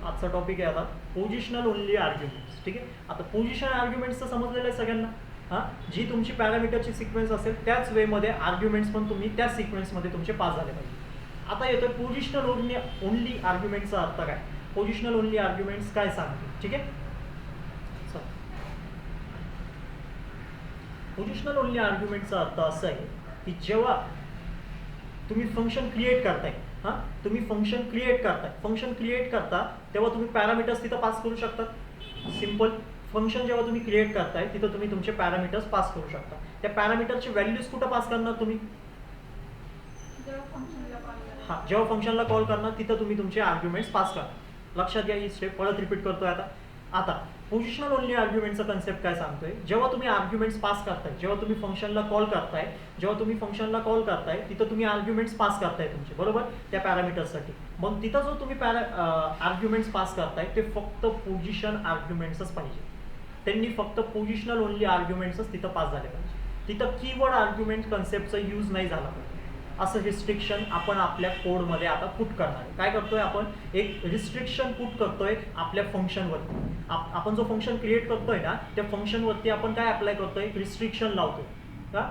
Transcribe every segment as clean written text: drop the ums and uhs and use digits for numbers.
आजचा टॉपिक आहे आता पोझिशनल ओनली आर्ग्युमेंट्स. ठीक आहे, आता पोझिशन आर्ग्युमेंट्सचं समजलेलं आहे सगळ्यांना. हां, जी तुमची पॅरामीटरची सिक्वेन्स असेल त्याच वेमध्ये आर्ग्युमेंट्स पण तुम्ही त्या सिक्वेन्समध्ये तुमचे पास झाले पाहिजे. आता येतोय पोझिशनल ओनली आर्ग्युमेंटचा अर्थ काय. पोझिशनल ओनली आर्ग्युमेंट्स काय सांगते. ठीक आहे, पोझिशनल ओनली आर्ग्युमेंटचा अर्थ असा आहे की जेव्हा तुम्ही फंक्शन क्रिएट करताय, हां तुम्ही फंक्शन क्रिएट करता तेव्हा तुम्ही पॅरामीटर्स तिथं पास करू शकता. सिम्पल, फंक्शन जेव्हा तुम्ही क्रिएट करताय तिथं तुम्ही तुमचे पॅरामीटर्स पास करू शकता. त्या पॅरामीटरचे व्हॅल्यूज कुठं पास करणार तुम्ही. हां, जेव्हा फंक्शनला कॉल करणार तिथं तुम्ही तुमचे आर्ग्युमेंट्स पास करणार. लक्षात घ्या, ही स्टेप परत रिपीट करतोय. आता पोझिशनल ओनली आर्ग्युमेंटचा कन्सेप्ट काय सांगतोय. जेव्हा तुम्ही आर्ग्युमेंट्स पास करताय, जेव्हा तुम्ही फंक्शनला कॉल करताय तिथं तुम्ही आर्ग्युमेंट्स पास करताय तुमचे, बरोबर, त्या पॅरामीटर्ससाठी. मग तिथं जो तुम्ही आर्ग्युमेंट्स पास करताय ते फक्त पोझिशन आर्ग्युमेंट्सच पाहिजे. त्यांनी फक्त पोझिशनल ओनली आर्ग्युमेंट्सच तिथं पास झाले पाहिजे. तिथं कीवर्ड आर्ग्युमेंट कन्सेप्टचा यूज नाही झाला पाहिजे. असं रिस्ट्रिक्शन आपण आपल्या कोडमध्ये आता पुट करणार आहे. काय करतोय आपण, एक रिस्ट्रिक्शन पुट करतोय आपल्या फंक्शनवरती. आपण जो फंक्शन क्रिएट करतोय ना त्या फंक्शनवरती आपण काय अप्लाय करतोय, रिस्ट्रिक्शन लावतोय. का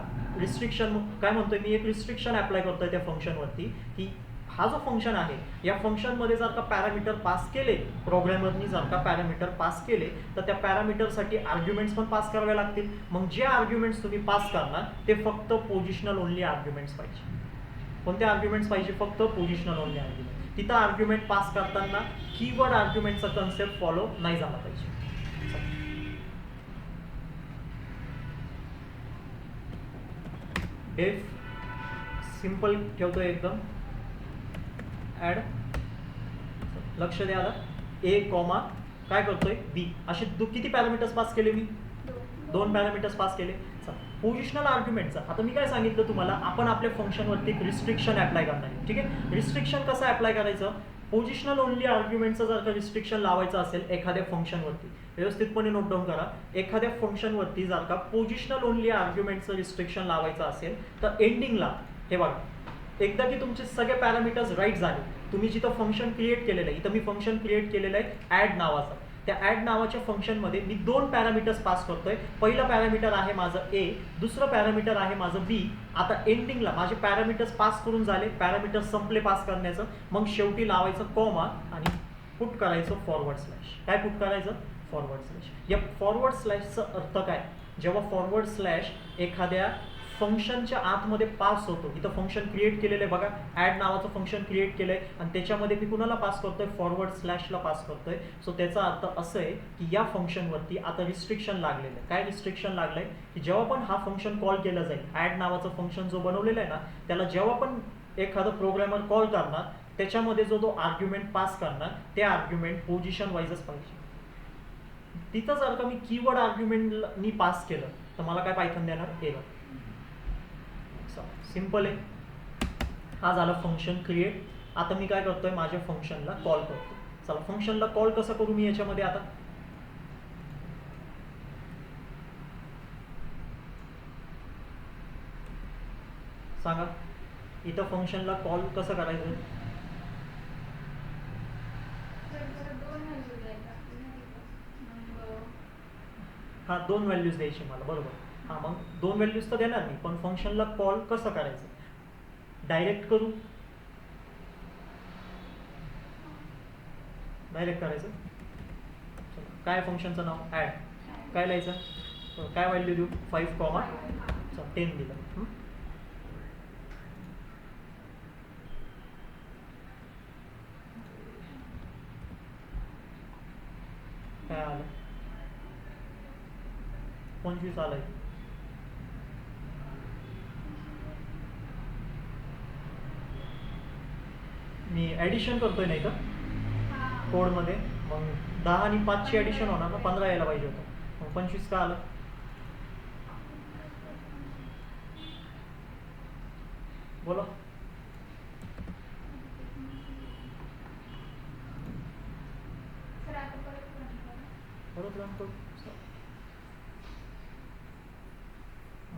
रिस्ट्रिक्शन काय म्हणतोय मी, एक रिस्ट्रिक्शन अप्लाय करतोय त्या फंक्शनवरती की हा जो फंक्शन आहे या फंक्शनमध्ये जर का पॅरामीटर पास केले, प्रोग्रॅमरनी जर का पॅरामीटर पास केले तर त्या पॅरामीटरसाठी आर्ग्युमेंट्स पण पास करावे लागतील. मग जे आर्ग्युमेंट्स तुम्ही पास करणार ते फक्त पोझिशनल ओनली आर्ग्युमेंट्स पाहिजे. कोणते आर्ग्युमेंट्स पाहिजे, फक्त पोझिशनल ओनली आर्ग्युमेंट. तिथं आर्ग्युमेंट पास करताना कीवर्ड आर्ग्युमेंटचा कन्सेप्ट फॉलो नाही झाला पाहिजे. डेफ सिंपल ठेवतोय एकदम. ॲड, लक्ष द्या आता, ए कॉमा काय करतोय बी, असे किती पॅरामीटर्स पास केले मी, 2 पॅरामीटर्स पास केले. पोझिशनल आर्ग्युमेंटचा आता मी काय सांगितलं तुम्हाला, आपण आपल्या फंक्शनवरती एक रिस्ट्रिक्शन अप्लाय करणार आहे. ठीक आहे, रिस्ट्रिक्शन कसं अप्लाय करायचं, पोझिशनल ओनली आर्ग्युमेंटचं जर का रिस्ट्रिक्शन लावायचं असेल एखाद्या फंक्शनवरती, व्यवस्थितपणे नोट डाऊन करा. एखाद्या फंक्शनवरती जर का पोझिशनल ओनली आर्ग्युमेंटचं रिस्ट्रिक्शन लावायचं असेल तर एंडिंगला हे बघा, एकदा की तुमचे सगळे पॅरामीटर्स राईट झाले, तुम्ही जिथं फंक्शन क्रिएट केलेलं आहे, इथं मी फंक्शन क्रिएट केलेलं आहे ॲड नावाचं. त्या ॲड नावाच्या फंक्शनमध्ये मी 2 पॅरामीटर्स पास करतोय. पहिलं पॅरामीटर आहे माझं ए, दुसरं पॅरामीटर आहे माझं बी. आता एंडिंगला माझे पॅरामीटर्स पास करून झाले, पॅरामीटर्स संपले पास करण्याचं, मग शेवटी लावायचं कॉमा आणि पुट करायचं फॉरवर्ड स्लॅश. काय पुट करायचं, फॉरवर्ड स्लॅश. या फॉरवर्ड स्लॅशचा अर्थ काय, जेव्हा फॉरवर्ड स्लॅश एखाद्या फंक्शनच्या आतमध्ये पास होतो, इथं फंक्शन क्रिएट केलेलं आहे बघा, ॲड नावाचं फंक्शन क्रिएट केलंय आणि त्याच्यामध्ये मी कुणाला पास करतोय, फॉरवर्ड स्लॅशला पास करतोय. सो त्याचा अर्थ असं आहे की या फंक्शनवरती आता रिस्ट्रिक्शन लागलेलं आहे. काय रिस्ट्रिक्शन लागलंय की जेव्हा पण हा फंक्शन कॉल केला जाईल, ॲड नावाचं फंक्शन जो बनवलेलं आहे ना त्याला जेव्हा पण एखादं प्रोग्रॅमर कॉल करणार त्याच्यामध्ये जो तो आर्ग्युमेंट पास करणार ते आर्ग्युमेंट पोझिशन वाईजच पाहिजे. तिथं जर का मी कीवर्ड आर्ग्युमेंट मी पास केलं तर मला काय पायथन देणार, एरर. सिंपल आहे. हा झालं फंक्शन क्रिएट. आता मी काय करतोय, माझ्या फंक्शनला कॉल करतो. चला फंक्शनला कॉल कसं करू मी याच्यामध्ये, आता सांगा, इथं फंक्शनला कॉल कसं करायचं. हा 2 व्हॅल्यूज द्यायची मला, बरोबर. हां, मग 2 व्हॅल्यूज तर देणार मी, पण फंक्शनला कॉल कसं करायचं, डायरेक्ट करू, डायरेक्ट करायचं. काय फंक्शनचं नाव, ॲड. काय लिहायचं, काय व्हॅल्यू देऊ, 5, 10 दिलं. काय आलं, 25 आलंय. मी ॲडिशन करतोय नाही का कोडमध्ये, मग 10 आणि 5ची ॲडिशन होणार ना, 15 यायला पाहिजे होतं, मग 25 का आलं. बोला, परत रन करू.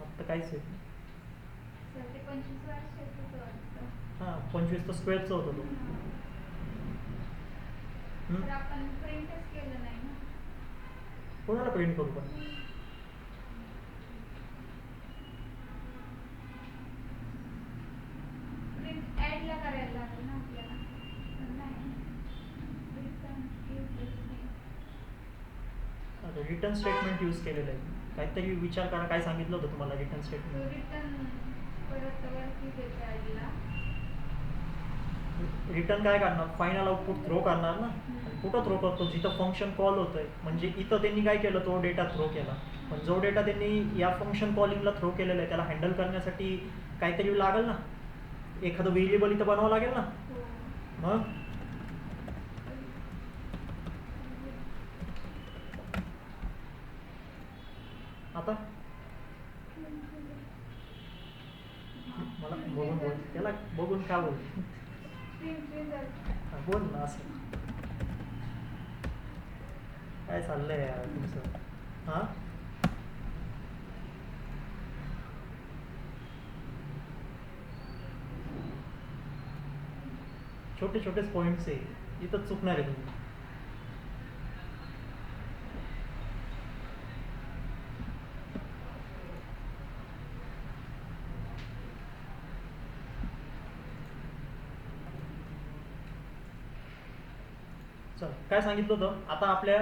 आता काहीच येत नाही. हां, 25 तर स्क्वेअरचं होतं तो. हं? तर आपण प्रिंटच केलं नाही ना. कोणाला प्रिंट करू पण प्रिंट ॲडला करायला लागेल ना आपल्याला. पण नाही. रिटर्न रिटर्न स्टेटमेंट यूज केलेलं आहे. काहीतरी विचार करा, काय सांगितलं होतं तुम्हाला रिटर्न तो स्टेटमेंट. रिटर्न परत वरती देतो ॲडला. रिटर्न काय करणार, फायनल आउटपुट थ्रो करणार ना. आणि कुठं थ्रो करतो, जिथं फंक्शन कॉल होतंय. म्हणजे इथं त्यांनी काय केलं, तो डेटा थ्रो केला. पण जो डेटा त्यांनी या फंक्शन कॉलिंगला थ्रो केलेला आहे त्याला हँडल करण्यासाठी काहीतरी लागेल ना, एखादं व्हेरिएबल इथं बनवावं लागेल ना. हो. मग आता मला बघून बोल, त्याला बघून का बोल, प्रिंट रिझल्ट. बोल ना असं. काय चाललंय यार तुमचं. हां छोटे छोटेच पॉईंट्स आहे, इथंच चुकणार आहे तुम्ही. चल, काय सांगितलं होतं, आता आपल्या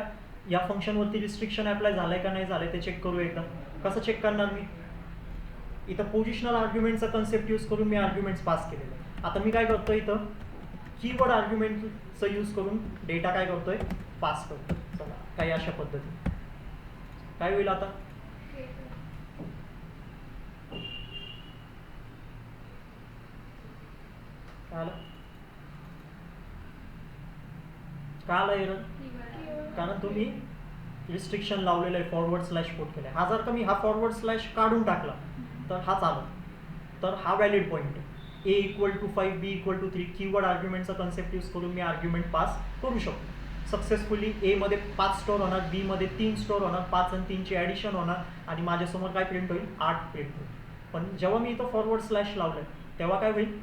या फंक्शनवरती रिस्ट्रिक्शन अप्लाय झालंय का नाही झालंय ते चेक करू एकदा. कसं चेक करणार मी, इथं पोझिशनल आर्ग्युमेंटचा कन्सेप्ट यूज करून मी आर्ग्युमेंट्स पास केलेले आहे. आता मी काय करतोय, इथं कीवर्ड आर्ग्युमेंटचं यूज करून डेटा काय करतोय, पास करतोय. चला, काही अशा पद्धती काय होईल आता. काय आलं, का आलं एरर, कारण तुम्ही रिस्ट्रिक्शन लावलेलं आहे, फॉरवर्ड स्लॅश पुट केलं आहे. हा जर का मी हा फॉरवर्ड स्लॅश काढून टाकला तर हा चालू, तर हा व्हॅलिड पॉईंट आहे. A = 5, B = 3 कीवर्ड आर्ग्युमेंटचा कन्सेप्ट यूज करून मी आर्ग्युमेंट पास करू शकतो. सक्सेसफुली A मध्ये 5 स्टोअर होणार, B मध्ये 3 स्टोअर होणार, 5 आणि 3 ची ॲडिशन होणार आणि माझ्यासमोर काय प्रिंट होईल, 8 प्रिंट होईल. पण जेव्हा मी इथं फॉरवर्ड स्लॅश लावलंय तेव्हा काय होईल,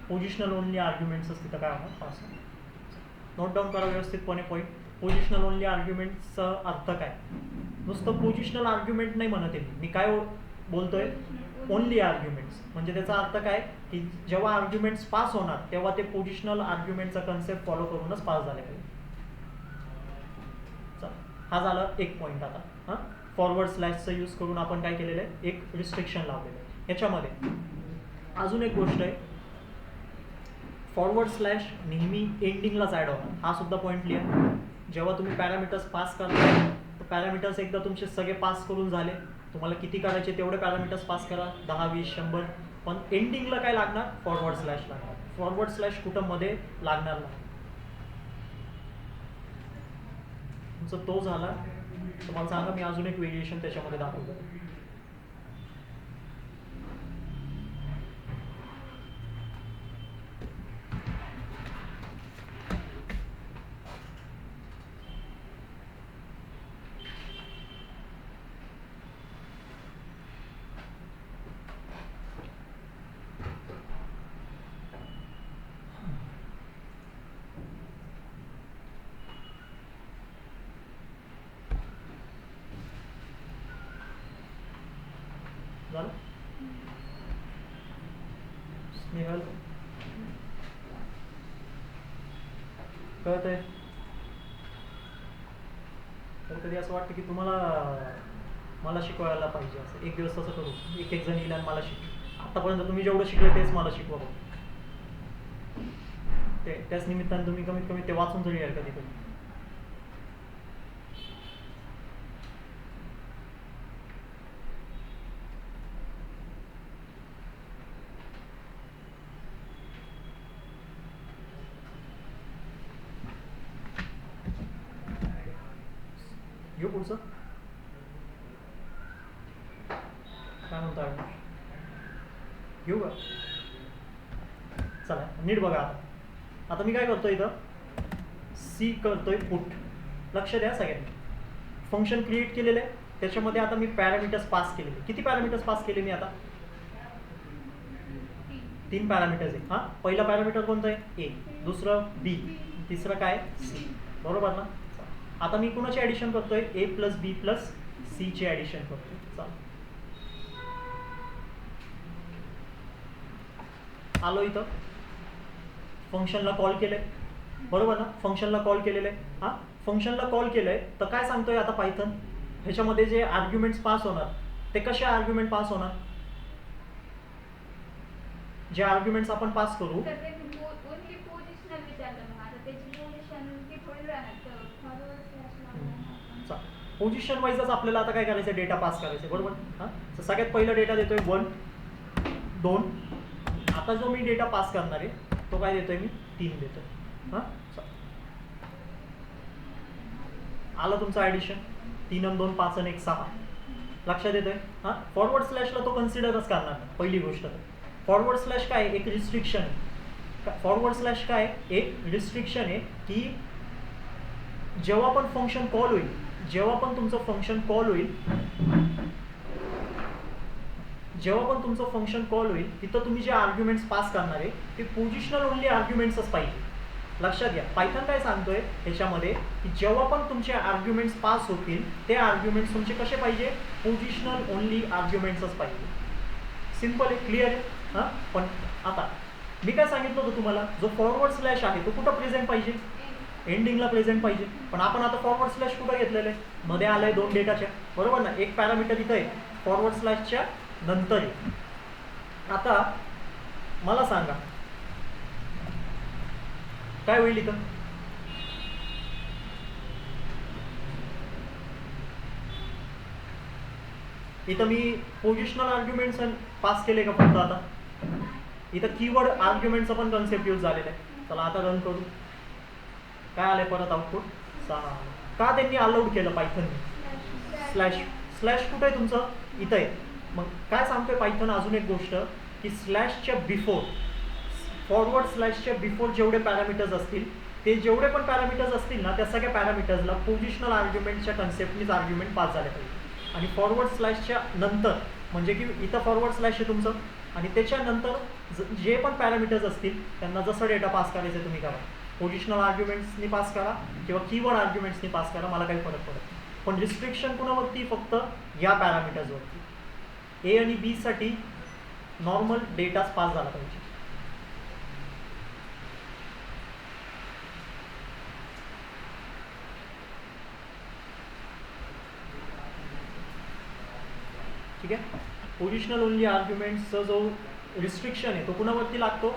पोझिशनल ओनली आर्ग्युमेंट्स तिथं काय होणार, पास. नोट डाऊन करा व्यवस्थितपणे पॉईंट. पोझिशनल ओनली आर्ग्युमेंटचा अर्थ काय, नुसतं पोझिशनल आर्ग्युमेंट नाही म्हणत आहे मी काय बोलतोय, ओनली आर्ग्युमेंट्स. म्हणजे त्याचा अर्थ काय की जेव्हा आर्ग्युमेंट्स पास होणार तेव्हा ते पोझिशनल आर्ग्युमेंटचा कन्सेप्ट फॉलो करूनच पास झाले पाहिजे. हा झाला एक पॉईंट. आता हां, फॉरवर्ड स्लॅशचा यूज करून आपण काय केलेलं आहे, एक रिस्ट्रिक्शन लावलेलं आहे. याच्यामध्ये अजून एक गोष्ट आहे, फॉरवर्ड स्लॅश नेहमी एंडिंगलाच ॲड होणार. हा सुद्धा पॉईंट लिहा. जेव्हा तुम्ही पॅरामीटर्स पास करता तर पॅरामीटर्स एकदा तुमचे सगळे पास करून झाले, तुम्हाला किती करायचे तेवढे पॅरामीटर्स पास करा, 10, 20, 100. पण एंडिंगला काय लागणार, फॉरवर्ड स्लॅश लागणार. फॉरवर्ड स्लॅश कुठं मध्ये लागणार नाही. तुमचं तो झाला. तुम्हाला सांगा, मी अजून एक व्हेरिएशन त्याच्यामध्ये दाखवतो. झालं स्नेहल, कळत आहे. तर कधी असं वाटतं की तुम्हाला मला शिकवायला पाहिजे, असं एक दिवस तसं करू, एक एक जण येईल आणि मला शिक. आतापर्यंत तुम्ही जेवढं शिकले तेच मला शिकवा. त्याच निमित्ताने तुम्ही कमीत कमी ते वाचून तरी याल कधी कधी. घेऊ पुढचं, काय म्हणतो घेऊ का. चला नीट बघा. आता मी काय करतोय, इथं सी करतोय पुट. लक्ष द्या सगळ्यांनी. फंक्शन क्रिएट केलेलं आहे, त्याच्यामध्ये आता मी पॅरामीटर्स पास केलेले. किती पॅरामीटर्स पास केले मी आता, 3 पॅरामीटर्स आहे. हां, पहिला पॅरामीटर कोणतं आहे, ए, दुसरं बी, तिसरं काय सी, बरोबर ना. आता मी कुणाची ॲडिशन करतोय, ए प्लस बी प्लस सीची ॲडिशन करतोय. चालेल, आलो इथं, फंक्शनला कॉल केलंय, बरोबर ना. फंक्शनला कॉल केलेलं आहे. हां, फंक्शनला कॉल केलंय तर काय सांगतोय आता पायथन, ह्याच्यामध्ये जे आर्ग्युमेंट्स पास होणार ते कसे आर्ग्युमेंट पास होणार, जे आर्ग्युमेंट्स आपण पास करू. तर ते ओनली पोझिशनल विचारलं मग आता त्याची पोझिशन ती थोडी राहणार तर फॉरवर्ड स्लॅश लावणार. पोझिशन वाईजच आपल्याला आता काय करायचं, डेटा पास करायचं, बरोबर. हां, तर सगळ्यात पहिला डेटा देतोय 1 2. आता जो मी डेटा पास करणार आहे तो काय देतोय मी 3 देतोय. हां, आलं तुमचं ॲडिशन, 3 आणि 2 5 आणि 1 6. लक्षात येतोय. हां, फॉरवर्ड स्लॅशला तो कन्सिडरच करणार नाही. पहिली गोष्ट तर फॉरवर्ड स्लॅश काय एक रिस्ट्रिक्शन, फॉरवर्ड स्लॅश काय एक रिस्ट्रिक्शन आहे की जेव्हा पण फंक्शन कॉल होईल, जेव्हा पण तुमचं फंक्शन कॉल होईल, जेव्हा पण तुमचं फंक्शन कॉल होईल तिथं तुम्ही जे आर्ग्युमेंट्स पास करणार आहे ते पोझिशनल ओनली आर्ग्युमेंट्सच पाहिजे. लक्षात घ्या, पायथन काय सांगतोय ह्याच्यामध्ये की जेव्हा पण तुमचे आर्ग्युमेंट्स पास होतील ते आर्ग्युमेंट्स तुमचे कसे पाहिजे, पोझिशनल ओनली आर्ग्युमेंट्सच पाहिजे. सिम्पल आहे, क्लिअर आहे. हां, पण आता मी काय सांगितलं होतं तुम्हाला, जो फॉरवर्ड स्लॅश आहे तो कुठं प्रेझेंट पाहिजे, एंडिंगला प्रेझेंट पाहिजे. पण आपण आता फॉरवर्ड स्लॅश कुठं घेतलेलं आहे, मध्ये आलंय 2 डेटाच्या, बरोबर ना. एक पॅरामीटर इथं आहे, फॉरवर्ड स्लॅशच्या नंतर आहे. आता मला सांगा काय होईल इथं, इथं मी पोझिशनल आर्ग्युमेंट्स पास केले का फक्त. आता इथं कीवर्ड आर्ग्युमेंटचा पण कन्सेप्ट यूज झालेला आहे. चला आता रन करू, काय आलंय परत आउटपुट 6. का त्यांनी अलाउड केलं पायथनने, स्लॅश. स्लॅश कुठं आहे तुमचं, इथं आहे. मग काय सांगतोय पायथन अजून एक गोष्ट की स्लॅशच्या बिफोर, फॉरवर्ड स्लॅशच्या बिफोर जेवढे पॅरामीटर्स असतील ते जेवढे पण पॅरामीटर्स असतील ना त्या सगळ्या पॅरामीटर्सला पोझिशनल आर्ग्युमेंटच्या कन्सेप्टनीच आर्ग्युमेंट पास झाले पाहिजे. आणि फॉरवर्ड स्लॅशच्या नंतर म्हणजे की इथं फॉरवर्ड स्लॅश आहे तुमचं आणि त्याच्यानंतर जे पण पॅरामीटर्स असतील त्यांना जसं डेटा पास करायचं तुम्ही करा, पोझिशनल आर्ग्युमेंट्सनी पास करा किंवा कीवर्ड आर्ग्युमेंट्सनी पास करा, मला काही फरक पडत नाही. पण रिस्ट्रिक्शन कुणावरती, फक्त या पॅरामीटर्सवरती. ए आणि बी साठी नॉर्मल डेटाच पास झाला पाहिजे. ठीक आहे. पोझिशनल ओनली आर्ग्युमेंट्सचा जो रिस्ट्रिक्शन आहे तो कुणावरती लागतो,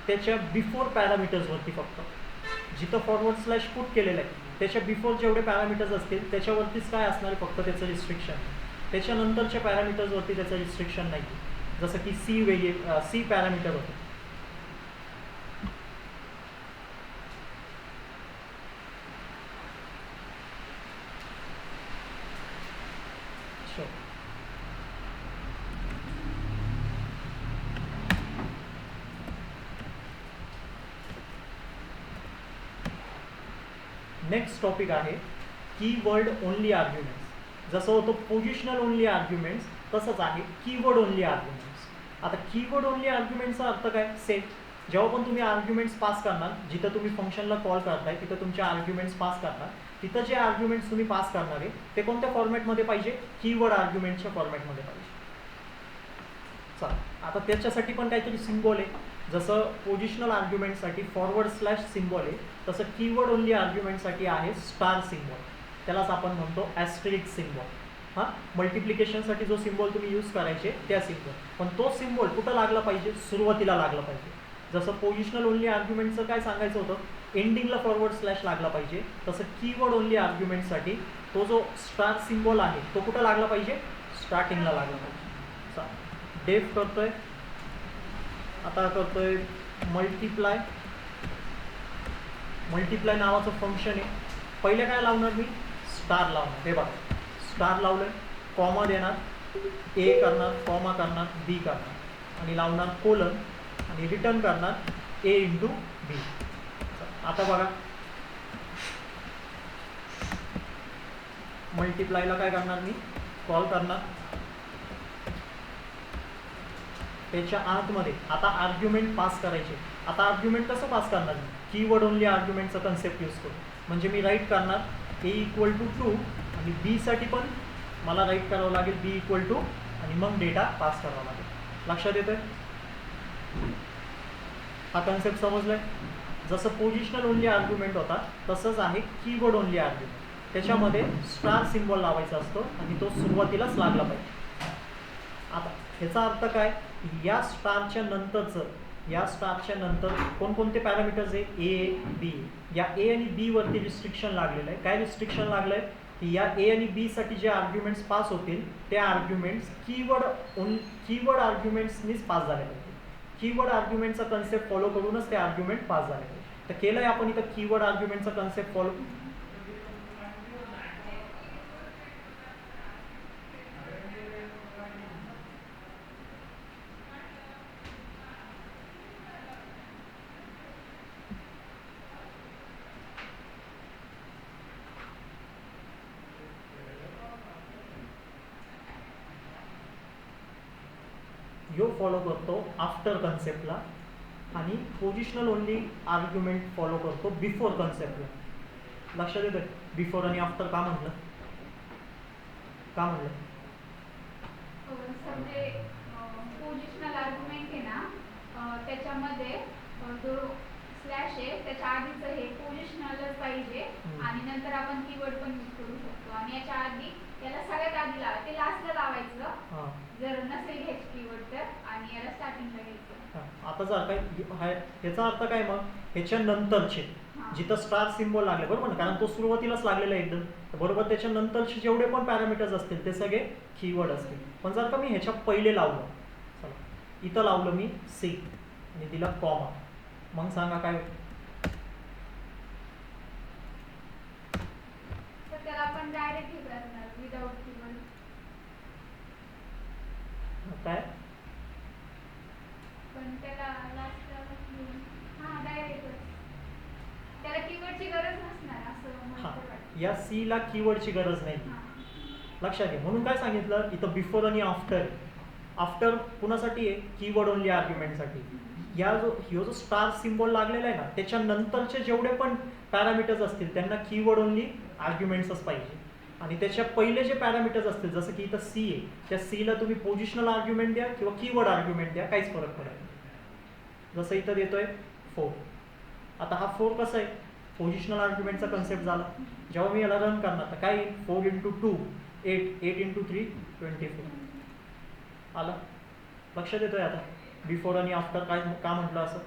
त्याच्या बिफोर पॅरामीटर्सवरती. फक्त जिथं फॉरवर्ड स्लॅश पुट केलेलं आहे त्याच्या बिफोर जेवढे पॅरामीटर्स असतील त्याच्यावरतीच काय असणार आहे, फक्त त्याचं रिस्ट्रिक्शन. त्याच्यानंतरच्या पॅरामीटर्सवरती त्याचं रिस्ट्रिक्शन नाही. जसं की सी पॅरामीटर होतं. नेक्स्ट टॉपिक आहे कीवर्ड ओनली आर्ग्युमेंट्स. जसं होतं पोझिशनल ओनली आर्ग्युमेंट्स तसंच आहे कीवर्ड ओनली आर्ग्युमेंट्स. आता कीवर्ड ओनली आर्ग्युमेंट्सचा अर्थ काय, सेम. जेव्हा पण तुम्ही आर्ग्युमेंट्स पास करणार, जिथं तुम्ही फंक्शनला कॉल करताय तिथं तुमचे आर्ग्युमेंट्स पास करणार, तिथं जे आर्ग्युमेंट्स तुम्ही पास करणार आहे ते कोणत्या फॉर्मॅटमध्ये पाहिजे, कीवर्ड आर्ग्युमेंटच्या फॉर्मॅटमध्ये पाहिजे. चला आता त्याच्यासाठी पण काहीतरी सिम्बॉल आहे. जसं पोझिशनल आर्ग्युमेंटसाठी फॉरवर्ड स्लॅश सिम्बॉल आहे तसं कीवर्ड ओनली आर्ग्युमेंटसाठी आहे स्टार सिम्बॉल. त्यालाच आपण म्हणतो ॲस्टेरिक सिम्बॉल. हां, मल्टिप्लिकेशनसाठी जो सिम्बॉल तुम्ही यूज करायचे त्या सिम्बॉल, पण तो सिम्बॉल कुठं लागला पाहिजे, सुरुवातीला लागला पाहिजे. जसं पोझिशनल ओनली आर्ग्युमेंटचं काय सांगायचं होतं, एंडिंगला फॉरवर्ड स्लॅश लागला पाहिजे, तसं कीवर्ड ओनली आर्ग्युमेंटसाठी तो जो स्टार सिम्बॉल आहे तो कुठं लागला पाहिजे, स्टार्टिंगला लागला पाहिजे. डेफ करतोय, आता करतोय मल्टिप्लाय. मल्टिप्लाय नावाचं फंक्शन आहे. पहिले काय लावणार मी, स्टार लावणार. हे बघा स्टार लावलं, कॉमा देणार, ए करणार, कॉमा करणार, बी करणार आणि लावणार कोलन आणि रिटर्न करणार ए इंटू बी. आता बघा मल्टिप्लायला काय करणार मी, कॉल करणार, त्याच्या आतमध्ये आता आर्ग्युमेंट पास करायचे. आता आर्ग्युमेंट कसं पास करणार मी कीवर्ड ओनली आर्ग्युमेंटचा कन्सेप्ट यूज करू. म्हणजे मी राईट करणार ए इक्वल टू 2 आणि बीसाठी पण मला राईट करावं लागेल बी इक्वल टू आणि मग डेटा पास करावा लागेल. लक्षात येतोय? हा कन्सेप्ट समजलाय? जसं पोझिशनल ओनली आर्ग्युमेंट होता तसंच आहे कीवर्ड ओनली आर्ग्युमेंट. त्याच्यामध्ये स्टार सिम्बॉल लावायचा असतो आणि तो सुरुवातीलाच लागला पाहिजे. आता ह्याचा अर्थ काय, या स्टारच्या नंतर कोणकोणते पॅरामीटर्स आहे, ए बी. या ए आणि बी वरती रिस्ट्रिक्शन लागलेलं आहे. काय रिस्ट्रिक्शन लागलं आहे की या ए आणि बी साठी जे आर्ग्युमेंट्स पास होतील ते आर्ग्युमेंट्स कीवर्ड आर्ग्युमेंट्सनीच पास झाले पाहिजे. कीवर्ड आर्ग्युमेंटचा कन्सेप्ट फॉलो करूनच ते आर्ग्युमेंट पास झाले पाहिजे. तर केलंय आपण इथं कीवर्ड आर्ग्युमेंटचा कन्सेप्ट फॉलो. यो फॉलो करतो आफ्टर कन्सेप्टला आणि पोझिशनल ओनली आर्ग्युमेंट फॉलो करतो बिफोर कन्सेप्टला. लक्षात येतं बिफोर आणि आफ्टर का म्हटलं? समजे पोझिशनल आर्ग्युमेंट आहे ना, त्याच्यामध्ये जो स्लॅश आहे त्याच्या आधीचं हे पोझिशनलच पाहिजे आणि नंतर आपण कीवर्ड पण यूज करू शकतो. आणि याच्या आधी याला सगळ्यात आधी लावा, ते लास्टला लावायचं जर नसेल घ्यायचं कीवर्ड तर, आणि याला स्टार्टिंगला घ्यायचं. आता जर काय ह्याचा अर्थ काय, मग ह्याच्या नंतरचे जिथं स्टार सिम्बॉल लागले बरोबर ना, कारण तो सुरुवातीलाच लागलेला आहे एकदम, बरोबर त्याच्या नंतरचे जेवढे पण पॅरामीटर्स असतील ते सगळे कीवर्ड असतील. पण जर का मी ह्याच्या पहिले लावलं, चला इथं लावलं मी सी आणि दिला कॉमा, मग सांगा काय होतं? तर त्याला आपण डायरेक्ट हे करणार विदाउट कीवर्ड. काय पण त्याला लास्टला हां डायरेक्टच त्याला कीवर्डची गरज नसणार असं मला वाटतं. या सी ला कीवर्डची गरज नाही. लक्षात घ्या, म्हणून काय सांगितलं इथं बिफोर आणि आफ्टर. आफ्टर कुणासाठी आहे? कीवर्ड ओनली आर्ग्युमेंटसाठी. ह्यो जो स्टार सिम्बॉल लागलेला आहे ना, त्याच्या नंतरचे जेवढे पण पॅरामीटर्स असतील त्यांना कीवर्ड ओनली आर्ग्युमेंट्सच पाहिजे. आणि त्याच्या पहिले जे पॅरामीटर्स असतील जसं की इथं सी आहे, त्या सीला तुम्ही पोझिशनल आर्ग्युमेंट द्या किंवा कीवर्ड आर्ग्युमेंट द्या, काहीच फरक पडत नाही. जसं इथं देतोय 4. आता हा 4 कसा आहे? पोझिशनल आर्ग्युमेंटचा कन्सेप्ट झाला. जेव्हा मी याला रन करणार तर काय 4 × 2 8, 8 × 3 24 आला. लक्षात येतोय आता बिफोर आणि आफ्टर काय का म्हटलं असं?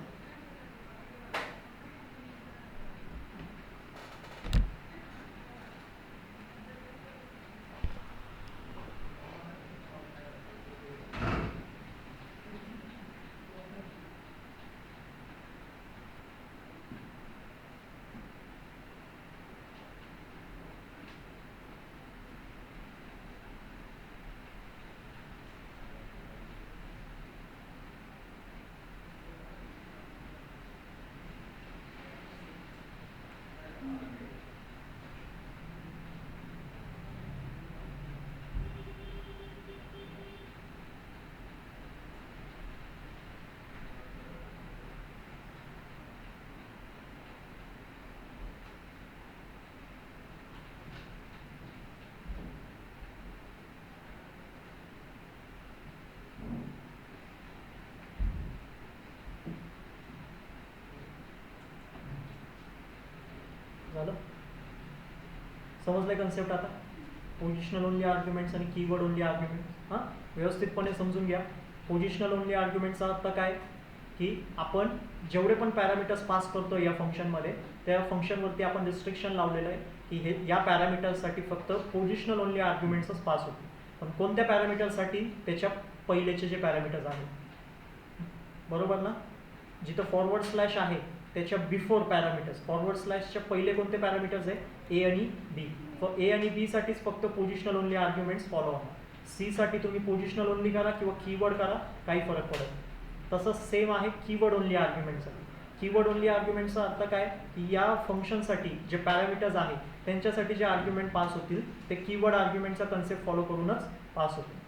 झालं? समजलंय कन्सेप्ट आता? पोझिशनल ओनली आर्ग्युमेंट्स आणि कीवर्ड ओनली आर्ग्युमेंट. हां, व्यवस्थितपणे समजून घ्या. पोझिशनल ओनली आर्ग्युमेंटचा अर्थ काय की आपण जेवढे पण पॅरामीटर्स पास करतो या फंक्शनमध्ये, त्या फंक्शनवरती आपण रिस्ट्रिक्शन लावलेलं आहे की हे या पॅरामीटर्ससाठी फक्त पोझिशनल ओनली आर्ग्युमेंट्सच पास होते. पण कोणत्या पॅरामीटरसाठी? त्याच्या पहिलेचे जे पॅरामीटर्स आहेत, बरोबर ना? जिथं फॉरवर्ड स्लॅश आहे त्याच्या बिफोर पॅरामीटर्स, फॉरवर्ड स्लॅशच्या पहिले कोणते पॅरामीटर्स आहे? ए आणि बी. ए आणि बी साठीच फक्त पोझिशनल ओनली आर्ग्युमेंट्स फॉलो होणार. सी साठी तुम्ही पोझिशनल ओनली करा किंवा कीवर्ड करा, काही फरक पडत नाही. तसंच सेम आहे कीवर्ड ओनली आर्ग्युमेंटसाठी. कीवर्ड ओनली आर्ग्युमेंटचा अर्थ काय की या फंक्शनसाठी जे पॅरामीटर्स आहेत त्यांच्यासाठी जे आर्ग्युमेंट पास होतील ते कीवर्ड आर्ग्युमेंटचा कन्सेप्ट फॉलो करूनच पास होतील.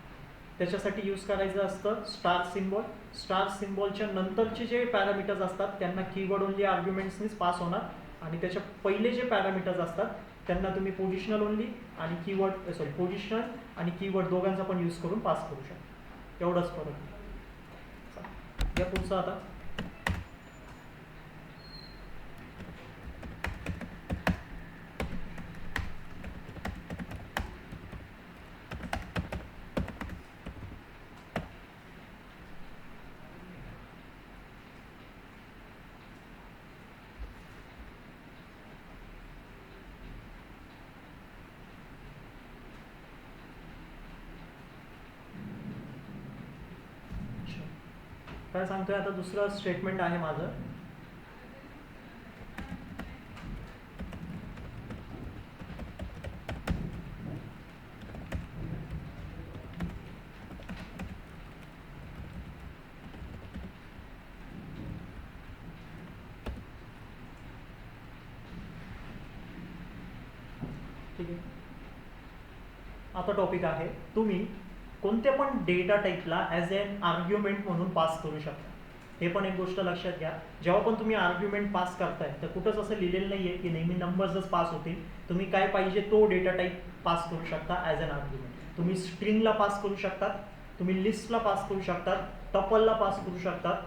त्याच्यासाठी यूज करायचं असतं स्टार सिम्बॉल. स्टार सिम्बॉलच्या नंतरचे जे पॅरामीटर्स असतात त्यांना कीवर्ड ओनली आर्ग्युमेंट्सनीच पास होणार, आणि त्याच्या पहिले जे पॅरामीटर्स असतात त्यांना तुम्ही पोझिशनल ओनली आणि कीवर्ड पोझिशनल आणि कीवर्ड दोघांचा पण यूज करून पास करू शकता. एवढंच फरक. या पुढचं आता काय सांगतोय आता, दुसरं स्टेटमेंट आहे माझं. ठीक आहे, आता टॉपिक आहे तुम्ही कोणत्या पण डेटा टाईपला ॲज एन आर्ग्युमेंट म्हणून पास करू शकता. हे पण एक गोष्ट लक्षात घ्या, जेव्हा पण तुम्ही आर्ग्युमेंट पास करताय तर कुठंच असं लिहिलेलं नाही आहे की नेहमी नंबर्सच पास होतील. तुम्ही काय पाहिजे तो डेटा टाईप पास करू शकता ॲज एन आर्ग्युमेंट. तुम्ही स्ट्रिंगला पास करू शकतात, तुम्ही लिस्टला पास करू शकतात, टपलला पास करू शकतात.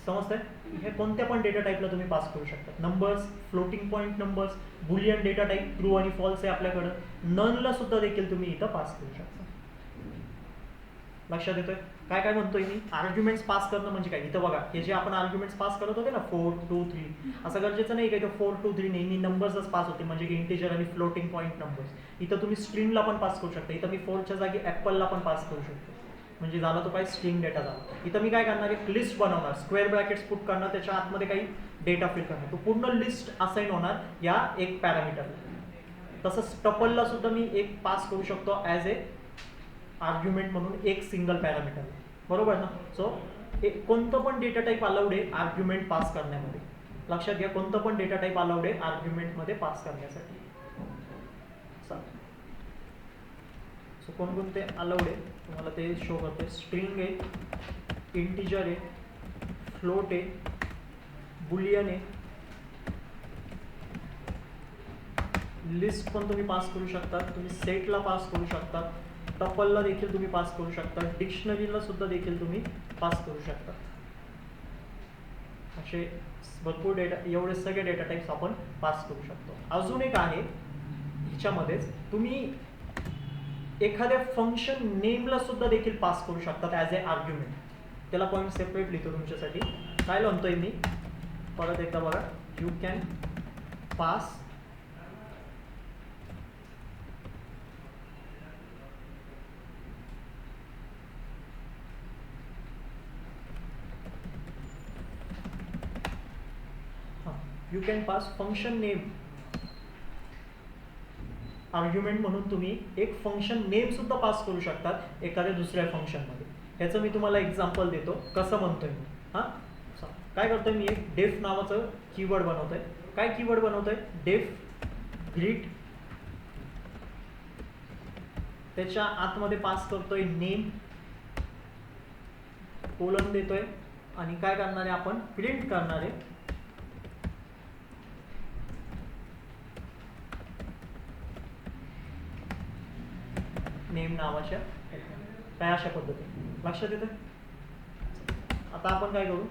समजतंय? हे कोणत्या पण डेटा टाईपला तुम्ही पास करू शकता. Numbers, floating point numbers, Boolean data type true आणि फॉल्स आहे आपल्याकडं. ननला सुद्धा देखील तुम्ही इथं पास करू शकता. लक्षात येतोय काय काय म्हणतोय मी? आर्ग्युमेंट्स पास करणं म्हणजे काय? इथं बघा, हे जे आपण आर्ग्युमेंट्स पास करत होते ना 4, 2, 3, असं गरजेचं नाही की 4, 2, 3 नेहमी नंबर्सच पास होते, म्हणजे की इंटिजर आणि फ्लोटिंग पॉईंट नंबर्स. इथं तुम्ही स्ट्रिंगला पण पास करू शकता. इथं मी 4च्या जागी ॲपलला पण पास करू शकतो, म्हणजे झाला तो काय स्ट्रिंग डेटा झाला. इथं मी काय करणार, एक लिस्ट बनवणार, स्क्वेअर ब्रॅकेट्स पुट करणार, त्याच्या आतमध्ये काही डेटा फिल करणार, तो पूर्ण लिस्ट असाइन होणार या एक पॅरामीटरला. तसंच टपलला सुद्धा मी एक पास करू शकतो ॲज ए आर्ग्युमेंट म्हणून एक सिंगल पॅरामीटर. बरोबर ना? सो कोणतं पण डेटा टाईप अलाउड आहे आर्ग्युमेंट पास करण्यामध्ये. लक्षात घ्या, कोणतं पण डेटा टाईप अलाउड आहे आर्ग्युमेंटमध्ये पास करण्यासाठी. सो कोणकोणते अलाउड आहे तुम्हाला ते शो करते. स्ट्रिंग आहे, इंटिजर आहे, फ्लोट आहे, बुलियन आहे, लिस्ट पण तुम्ही पास करू शकता, तुम्ही सेटला पास करू शकता, टपलला देखील तुम्ही पास करू शकता, डिक्शनरीला सुद्धा देखील तुम्ही पास करू शकता. असे भरपूर डेटा, एवढे सगळे डेटा टाईप्स आपण पास करू शकतो. अजून एक आहे ह्याच्यामध्येच, तुम्ही एखाद्या फंक्शन नेमला सुद्धा देखील पास करू शकतात ॲज ए आर्ग्युमेंट. त्याला पॉईंट सेपरेट लिहितो तुमच्यासाठी. काय म्हणतोय मी परत एकदा बघा. You can pass you can pass function name argument म्हणून तुम्ही एक फंक्शन नेम सुद्धा पास करू शकतात एखाद्या दुसऱ्या फंक्शनमध्ये. ह्याचं मी तुम्हाला एक्झाम्पल देतो कसं म्हणतोय मी. हां, काय करतोय मी, एक डेफ नावाचं कीवर्ड बनवतोय. काय कीवर्ड बनवतोय? डेफ ग्रीट. त्याच्या आतमध्ये पास करतोय नेम, कोलन देतोय, आणि काय करणार आहे आपण, प्रिंट करणार आहे नेम नावाच्या काय, अशा पद्धतीने. लक्षात येतं? आता आपण काय करू,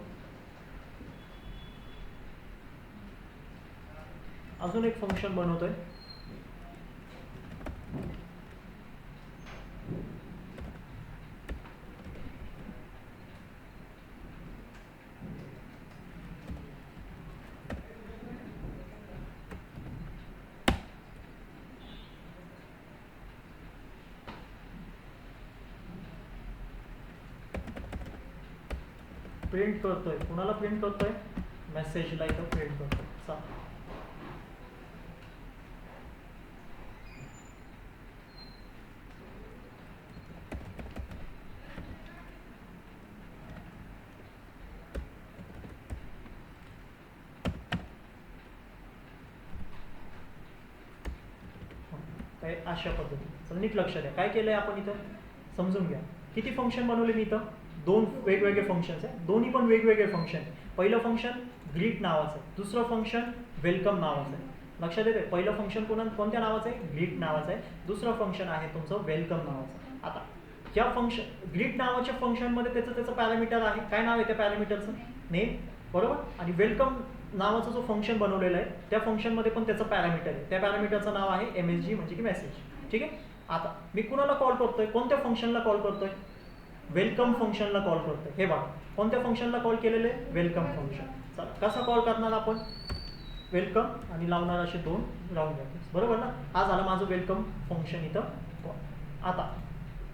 अजून एक फंक्शन बनवतोय. प्रिंट करतोय, कुणाला प्रिंट करतोय? मेसेजला इथं प्रिंट करतोय. चला, काय अशा पद्धतीने. चला नीट लक्ष द्या, काय केलंय आपण इथं, समजून घ्या. किती फंक्शन बनवले मी इथं? 2 वेगवेगळे फंक्शन्स आहे, दोन्ही पण वेगवेगळे फंक्शन. पहिलं फंक्शन ग्रीट नावाचं आहे, दुसरं फंक्शन वेलकम नावाचं आहे. लक्षात येते? पहिलं फंक्शन कोणत्या नावाचं आहे? ग्रीट नावाचं आहे. दुसरं फंक्शन आहे तुमचं वेलकम नावाचं. आता या फंक्शन ग्रीट नावाच्या फंक्शनमध्ये त्याचं पॅरामीटर आहे. काय नाव आहे त्या पॅरामीटरचं? नेम, बरोबर. आणि वेलकम नावाचा जो फंक्शन बनवलेला आहे त्या फंक्शनमध्ये पण त्याचं पॅरामीटर आहे. त्या पॅरामीटरचं नाव आहे MSG, म्हणजे की मेसेज. ठीक आहे. आता मी कुणाला कॉल करतोय? कोणत्या फंक्शनला कॉल करतोय? वेलकम फंक्शनला कॉल करतोय. हे बघा, कोणत्या फंक्शनला कॉल केलेलं आहे? Welcome function. चला, कसा कॉल करणार आपण? वेलकम आणि लावणार असे 2 राऊंड ब्रॅकेट्स, बरोबर ना. हा झालं माझं वेलकम फंक्शन इथं. आता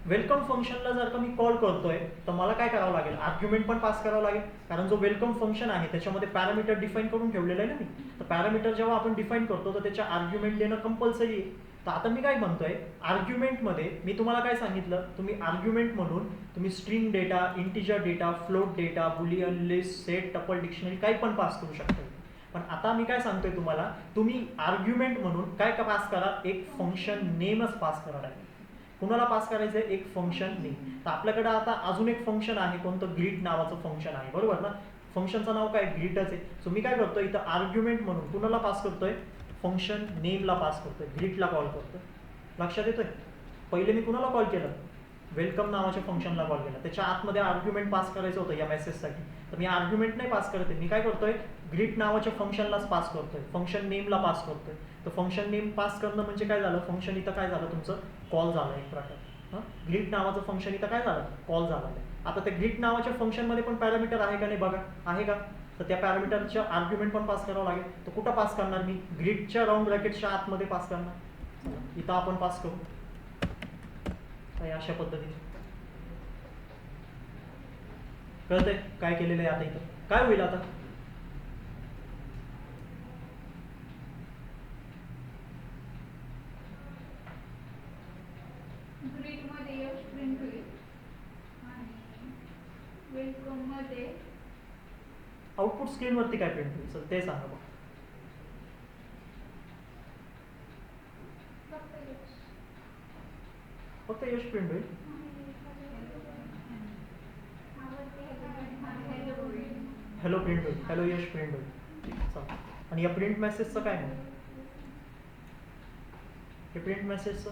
वेलकम फंक्शनला जर का मी कॉल करतोय तर मला काय करावं लागेल? आर्ग्युमेंट पण पास करावं लागेल, कारण जो वेलकम फंक्शन आहे त्याच्यामध्ये पॅरामीटर डिफाईन करून ठेवलेलं आहे ना मी. तर पॅरामीटर जेव्हा आपण डिफाईन करतो तर त्याच्या आर्ग्युमेंट देणं कंपल्सरी आहे. तर आता मी काय म्हणतोय, आर्ग्युमेंटमध्ये मी तुम्हाला काय सांगितलं? तुम्ही आर्ग्युमेंट म्हणून तुम्ही string data, integer data, float data, Boolean, list, set, tuple, dictionary काही पण पास करू शकता. पण आता मी काय सांगतोय तुम्हाला, तुम्ही आर्ग्युमेंट म्हणून काय का पास करा? एक फंक्शन नेमच पास करा लागेल. कुणाला पास करायचं आहे? एक फंक्शन नेम. तर आपल्याकडे आता अजून एक फंक्शन आहे, कोणतं? ग्रीट नावाचं फंक्शन आहे, बरोबर ना. फंक्शनचं नाव काय? ग्रीटच आहे. सो मी काय करतोय इथं आर्ग्युमेंट म्हणून कुणाला पास करतोय? फंक्शन नेमला पास करतोय, ग्रीटला कॉल करतोय. लक्षात येतोय? पहिले मी कुणाला कॉल केलं? वेलकम नावाच्या फंक्शनला कॉल केला. त्याच्या आतमध्ये आर्ग्युमेंट पास करायचं होतं या मेसेजसाठी. तर मी आर्ग्युमेंट नाही पास करते, मी काय करतोय? ग्रीट नावाच्या फंक्शनलाच पास करतोय, फंक्शन नेमला पास करतोय. तर फंक्शन नेम पास करणं म्हणजे काय झालं? फंक्शन इथं काय झालं? तुमचं कॉल झालं एक प्रकार. ग्रीट नावाचं फंक्शन इथं काय झालं? कॉल झालं. आता त्या ग्रीट नावाच्या फंक्शनमध्ये पण पॅरामीटर आहे का नाही बघा? आहे का? तर त्या पॅरामीटरच्या आर्ग्युमेंट पण पास करावं लागेल. तर कुठं पास करणार मी? ग्रीटच्या राऊंड ब्रॅकेटच्या आतमध्ये पास करणार. इथं आपण पास करू अशा पद्धतीने. कळतंय काय केलेलं आहे? आता इथं काय होईल? आता ग्रीड मध्ये यश प्रिंट होईल आणि वेलकम मध्ये आउटपुट स्क्रीनवरती काय प्रिंट होईल सर ते सांगा बघा. फक्त यश प्रिंट होईल. हॅलो प्रिंट होईल, हॅलो यश प्रिंट होईल. ठीक आहे, चालेल. आणि या प्रिंट मेसेजचं काय नाही? हे प्रिंट मेसेजचं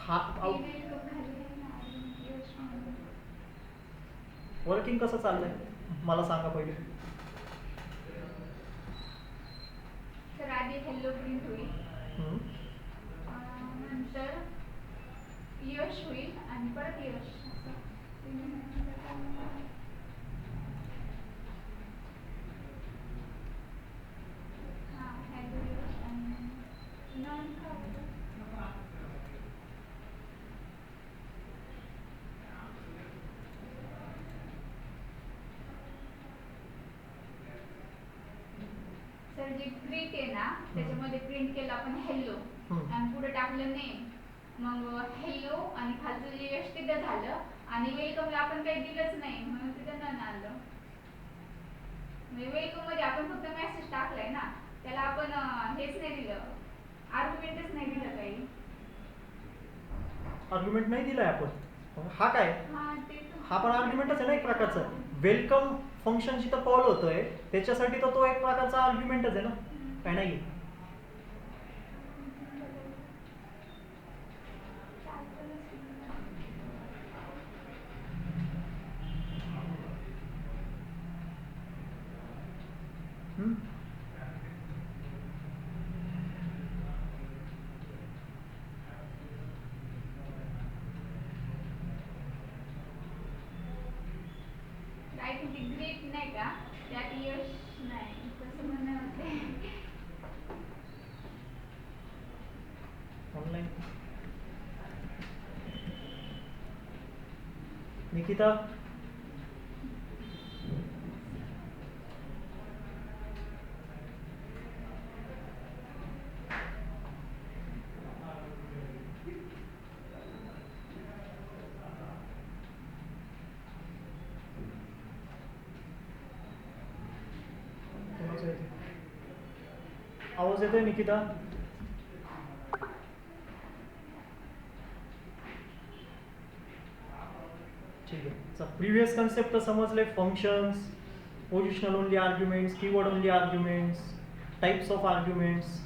हा वर्किंग कसं चाललंय मला सांगा पहिले. तर आधी हॅलो प्रिंट होईल, नंतर यश होईल आणि परत यश. हॅलो यश आणि नॉन सर जे ग्रीट आहे ना त्याच्यामध्ये प्रिंट केलं आपण हॅलो आणि पुढे टाकलं नेम, मग हॅलो आणि खालचं जे यश तिथं झालं आणि वेलकमला आपण काही दिलंच नाही म्हणून तिथं नन आलं. म्हणजे वेलकम मध्ये आपण फक्त मेसेज टाकलाय ना, त्याला आपण हेच नाही दिलं, आर्ग्युमेंटच नाही दिलं काही. आर्ग्युमेंट नाही दिलाय आपण. हा काय? हा पण आर्ग्युमेंटच आहे ना एक प्रकारचं. वेलकम फंक्शन जिथं कॉल होतोय त्याच्यासाठी तर तो एक प्रकारचा आर्ग्युमेंटच आहे ना, काय नाही? ग्रीट नाही का त्यात यश नाही तसं म्हणते ऑनलाईन. निकिता कोणाचं आहे ते? आवाज येतोय निकिता? ठीक आहे. प्रिव्हियस कन्सेप्ट समजले, functions, positional only arguments, keyword only arguments, types of arguments.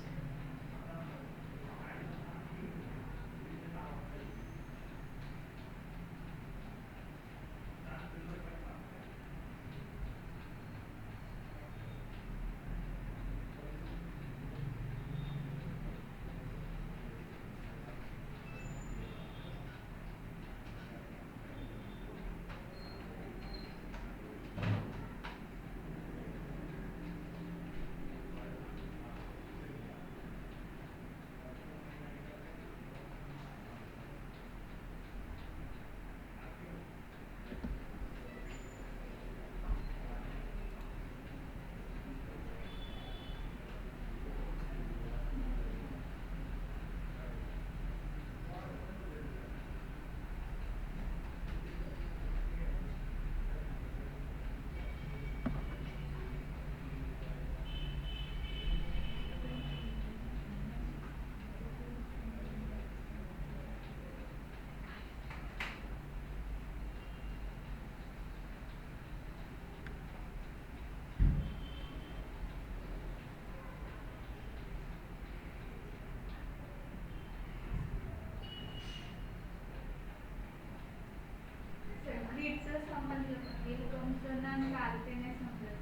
ग्रीडचं समजलं पण वेलकमचं नन का आलं ते नाही समजलं.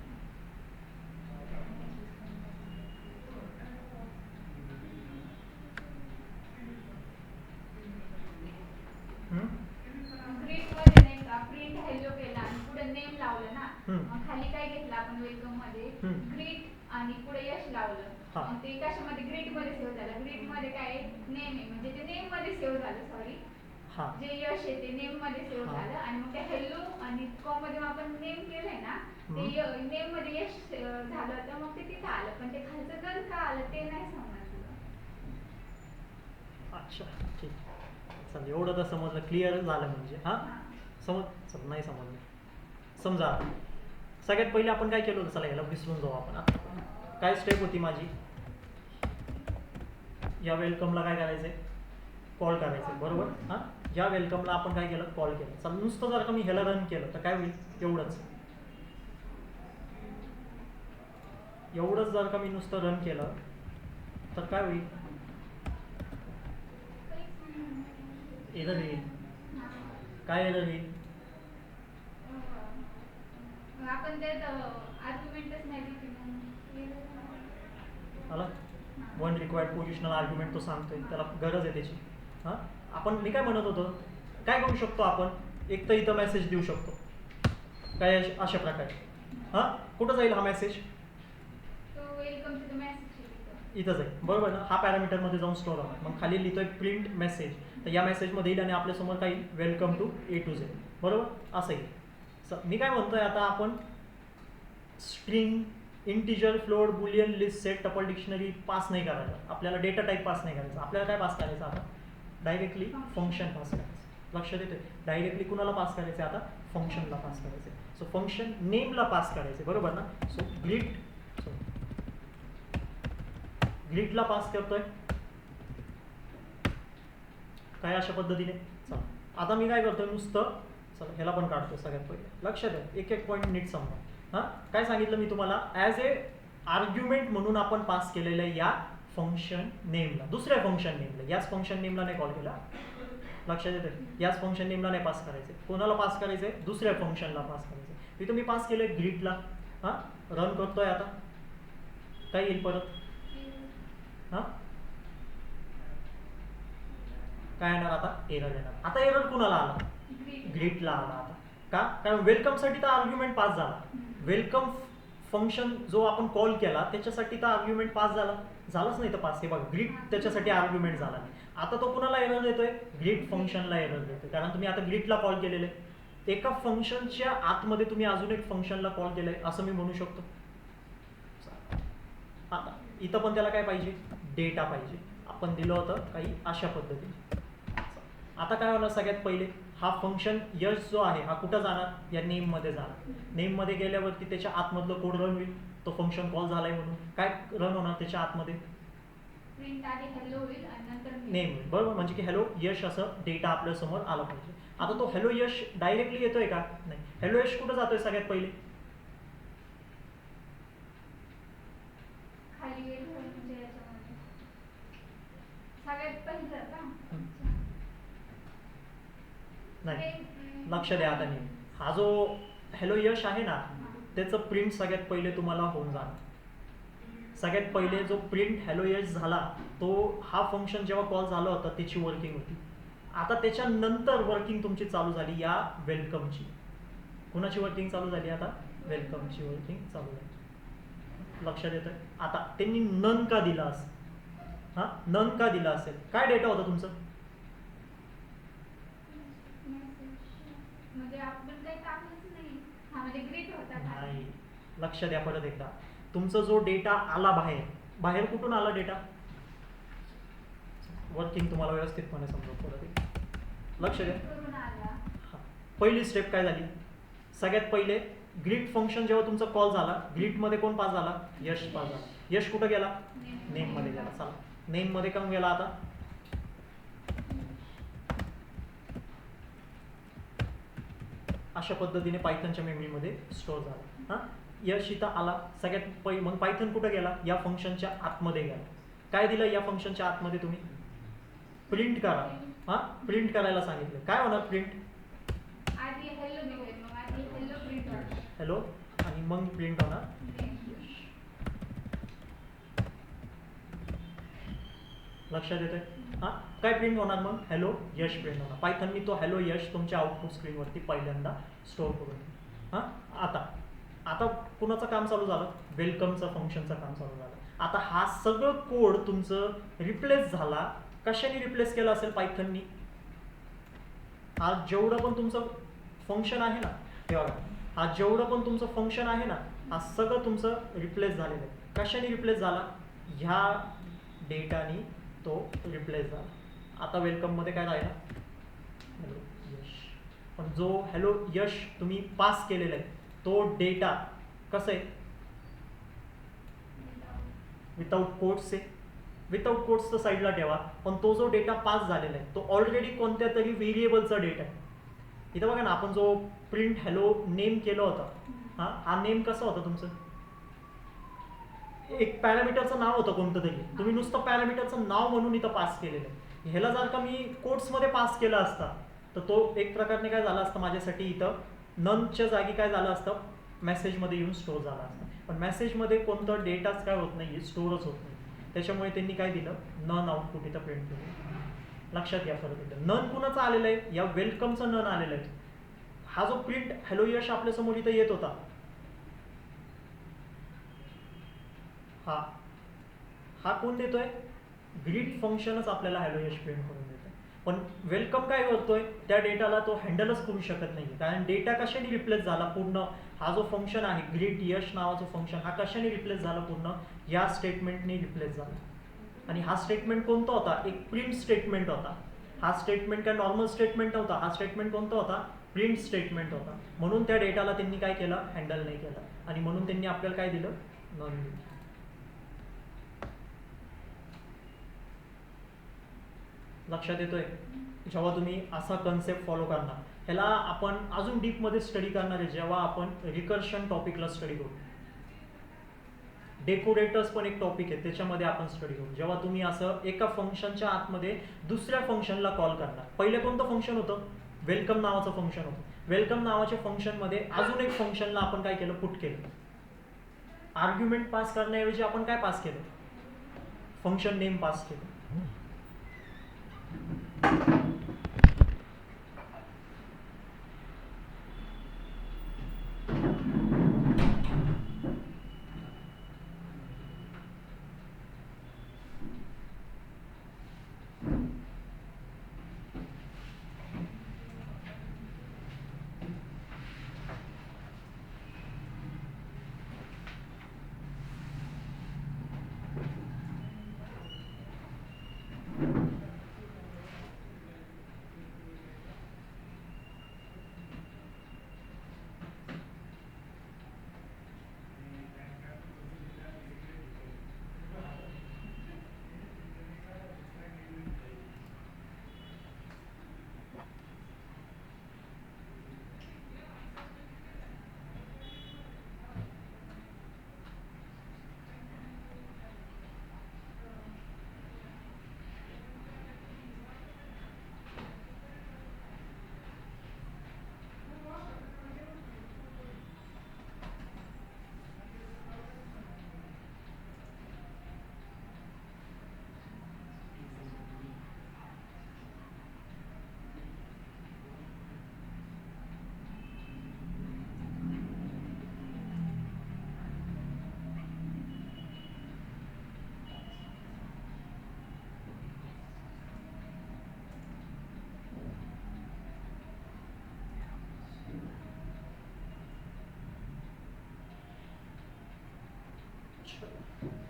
ग्रीडमध्ये नाही का प्रिंट हॅलो केला आणि पुढे नेम लावलं ना, मग खाली काय घेतलं आपण वेलकम मध्ये ग्रीड आणि पुढे यश लावलं. मग ते कशामध्ये ग्रीड मध्ये सेव्ह झालं. ग्रीड मध्ये काय नेम आहे म्हणजे ते नेम मध्ये सेव्ह झालं. सॉरी, जे यश आहे ते नेम मध्ये सेव्ह झालं आणि मग ते हॅलो आणि कॉम मध्ये आपण नेम केलंय ना, ते नेम मध्ये यश झालं तर मग ते तिथं आलं, पण ते खालचं गण का आलं ते नाही समजलं. अच्छा, ठीक. चल, एवढं तर समजलं, क्लिअर झालं म्हणजे. हा चल, नाही समजलं. समजा सगळ्यात पहिले आपण काय केलं होतं, चला याला विसरून जाऊ आपण. आता काय स्टेप होती माझी, या वेलकमला काय करायचंय, कॉल करायचंय, बरोबर. हा, या वेलकमला आपण काय केलं, कॉल केलं. चल, नुसतं जर का मी ह्याला रन केलं तर काय होईल, एवढंच जर का मी नुसतं रन केलं तर काय होईल, एरर येईल. काय एरर येईल, आपण त्यात आर्ग्युमेंटच नाही दिली. आला वन रिक्वायर्ड पोझिशनल आर्ग्युमेंट तो सांगतोय, त्याला गरज आहे त्याची. हां, आपण मी काय म्हणत होतो, काय करू शकतो आपण, एक तर इथं मेसेज देऊ शकतो काय अशा प्रकारे. हां, कुठं जाईल हा मेसेज, इथंच आहे, बरोबर ना. हा पॅरामीटरमध्ये जाऊन स्टोअर होणार. मग खाली लिहितोय प्रिंट मेसेज, तर या मेसेजमध्ये येईल आणि आपल्यासमोर काही welcome to A to Z, बरोबर असं येईल. मी काय म्हणतोय, आता आपण string, integer, float, Boolean, list, set, tuple, dictionary pass नाही करायचं आपल्याला, डेटा टाईप पास नाही करायचं आपल्याला. काय पास करायचं आता, डायरेक्टली फंक्शन पास करायचं. लक्षात येते, डायरेक्टली कुणाला पास करायचं आता, फंक्शनला पास करायचं. सो फंक्शन नेमला पास करायचे, बरोबर ना. सो ग्रीटला पास करतोय काय अशा पद्धतीने. चला, आता मी काय करतोय, नुसतं चला ह्याला पण काढतोय सगळ्यात पहिले. लक्षात आहे, एक एक पॉईंट नीट समजा. हां, काय सांगितलं मी तुम्हाला, ॲज ए आर्ग्युमेंट म्हणून आपण पास केलेलं आहे या फंक्शन नेमला, दुसऱ्या फंक्शन नेमला. याच फंक्शन नेमला नाही कॉल केला, लक्षात येते. याच फंक्शन नेमला नाही पास करायचे, कोणाला पास करायचंय, दुसऱ्या फंक्शनला पास करायचं. इथं मी पास केलंय ग्रीटला. हां, रन करतोय. आता काय येईल परत, हां काय येणार आता, एरर येणार. आता एरर कुणाला आला, ग्रीटला आला. आता का, कारण वेलकमसाठी तर आर्ग्युमेंट पास झाला. वेलकम फंक्शन जो आपण कॉल केला त्याच्यासाठी तर आर्ग्युमेंट पास झालाच नाही तर पास. हे बघा, ग्रीट त्याच्यासाठी आर्ग्युमेंट झाला नाही. आता तो कुणाला एरर देतोय, ग्रीट फंक्शनला एरर देतोय, कारण तुम्ही आता ग्रीटला कॉल केलेले. एका फंक्शनच्या आतमध्ये तुम्ही अजून एक फंक्शनला कॉल केलंय असं मी म्हणू शकतो. आता इथं पण त्याला काय पाहिजे, डेटा पाहिजे. आपण दिलं होतं काही अशा पद्धतीने. आता काय होणार सगळ्यात पहिले, हा फंक्शन यश जो आहे हा कुठं जाणार, या नेममध्ये जाणार. नेममध्ये गेल्यावरती त्याच्या आतमधलं कोड रन होईल, तो फंक्शन कॉल झालाय म्हणून काय रन होणार त्याच्या आतमध्ये, प्रिंट आधी हॅलो होईल आणि नंतर नेम होईल. बरोबर, म्हणजे की हॅलो यश असं डेटा आपल्या समोर आला पाहिजे. आता तो हॅलो यश डायरेक्टली येतोय का, नाही. हॅलो यश कुठं जातोय सगळ्यात पहिले, खाली येईल म्हणजे याच्यामध्ये सगळ्यात पहिलं का? नाही, लक्ष द्या आता. नाही, हा जो हॅलो यश आहे ना, त्याचं प्रिंट सगळ्यात पहिले तुम्हाला होऊन जाणार. सगळ्यात पहिले जो प्रिंट हॅलो यश झाला, तो हा फंक्शन जेव्हा कॉल झाला होता त्याची वर्किंग होती. आता त्याच्यानंतर वर्किंग तुमची चालू झाली या वेलकमची. कुणाची वर्किंग चालू झाली, आता वेलकमची वर्किंग चालू झाली. लक्षात येतंय. आता त्यांनी नन का दिला असेल, हा नन का दिला असेल, काय डेटा होता तुमचं, म्हणजे आपण काही टाकलंच नाही. हा म्हणजे ग्रीट होता खाली. नाही. लक्ष द्या परत एकदा, तुमचा जो डेटा आला बाहेर, बाहेर कुठून आला डेटा, वर्किंग तुम्हाला व्यवस्थितपणे समजा परत एकदा. लक्ष द्या. करून आला. हा, पहिली स्टेप काय झाली, सगळ्यात पहिले ग्रीट फंक्शन जेव्हा तुमचा कॉल झाला, ग्रीट मध्ये कोण पास झाला, यश पास झाला. यश कुठं गेला, नेम मध्ये गेला. चला, नेम मध्ये काम गेला. आता अशा पद्धतीने पायथनच्या मेमरीमध्ये स्टोअर झाला. हा, यश इथं आला सगळ्यात पहिले. मग पायथन कुठं गेला, या फंक्शनच्या आतमध्ये गेला. काय दिलं या फंक्शनच्या आतमध्ये, तुम्ही प्रिंट करा. हा, प्रिंट करायला सांगितलं. काय होणार प्रिंट, आधी हॅलो निघेल, मग आधी हॅलो प्रिंट होणार. हॅलो, आणि मग प्रिंट होणार. लक्षात येतंय. हा, काय प्रिंट होणार मग, हॅलो यश प्रिंट होणार. पायथननी तो हॅलो यश तुमच्या आउटपुट स्क्रीनवरती पहिल्यांदा स्टोअर करून. हा, आता कुणाचं काम चालू झालं, वेलकमचं फंक्शनचं काम चालू झालं. आता हा सगळं कोड तुमचं रिप्लेस झाला. कशाने रिप्लेस केलं असेल पायथननी, हा जेवढं पण तुमचं फंक्शन आहे ना, हे बघा, हा जेवढं पण तुमचं फंक्शन आहे ना, हा सगळं तुमचं रिप्लेस झालेलं आहे. कशाने रिप्लेस झाला, ह्या डेटानी तो रिप्लेस झाला. आता वेलकममध्ये काय राहिला, हॅलो यश. पण जो हॅलो यश तुम्ही पास केलेला आहे तो डेटा कसं आहे, विदाउट कोट्स आहे. विदाउट कोट्स तर साईडला ठेवा, पण तो जो डेटा पास झालेला आहे तो ऑलरेडी कोणत्या तरी व्हेरिएबलचा डेटा आहे. इथं बघा ना, आपण जो प्रिंट हॅलो नेम केलं होतं, हा नेम कसा होता तुमचं, एक पॅरामीटरचं नाव होतं कोणतं तरी. तुम्ही नुसतं पॅरामीटरचं नाव म्हणून इथं पास केलेलं आहे. ह्याला जर का मी कोट्समध्ये पास केला असता तर तो एक प्रकारने काय झाला असतं माझ्यासाठी, इथं ननच्या जागी काय झालं असतं, मेसेजमध्ये येऊन स्टोअर झाला असतं. पण मेसेजमध्ये कोणतं डेटाच काय होत नाही, स्टोअरच होत नाही. त्याच्यामुळे त्यांनी काय दिलं, नन आउटपुट इथं प्रिंट केलं. लक्षात घ्या फरक येतं. नन कुणाचं आलेलं आहे, या वेलकमचं नन आलेलं आहे. हा जो प्रिंट हॅलो यश आपल्यासमोर इथं येत होता, हा कोण देतोय, ग्रीट फंक्शनच आपल्याला हॅलो यश प्रिंट करून देतोय. पण वेलकम काय करतोय, त्या डेटाला तो हँडलच करू शकत नाही, कारण डेटा कशाने रिप्लेस झाला पूर्ण. हा जो फंक्शन आहे ग्रीट यश नावाचं फंक्शन, हा कशाने रिप्लेस झाला पूर्ण, या स्टेटमेंटने रिप्लेस झाला. आणि हा स्टेटमेंट कोणता होता, एक प्रिंट स्टेटमेंट होता. हा स्टेटमेंट काय नॉर्मल स्टेटमेंट होता, हा स्टेटमेंट कोणता होता, प्रिंट स्टेटमेंट होता. म्हणून त्या डेटाला त्यांनी काय केलं, हँडल नाही केलं, आणि म्हणून त्यांनी आपल्याला काय दिलं, नन दिलं. लक्षात येतोय. जेव्हा तुम्ही असा कन्सेप्ट फॉलो करणार, ह्याला आपण अजून डीपमध्ये स्टडी करणार आहे जेव्हा आपण रिकर्शन टॉपिकला स्टडी करू. डेकोरेटर्स पण एक टॉपिक आहे, त्याच्यामध्ये आपण स्टडी करू. जेव्हा तुम्ही असं एका फंक्शनच्या आतमध्ये दुसऱ्या फंक्शनला कॉल करणार. पहिले कोणतं फंक्शन होतं, वेलकम नावाचं फंक्शन होतं. वेलकम नावाच्या फंक्शनमध्ये अजून एक फंक्शनला आपण काय केलं, पुट केलं. आर्ग्युमेंट पास करण्याऐवजी आपण काय पास केलं, फंक्शन नेम पास केलं.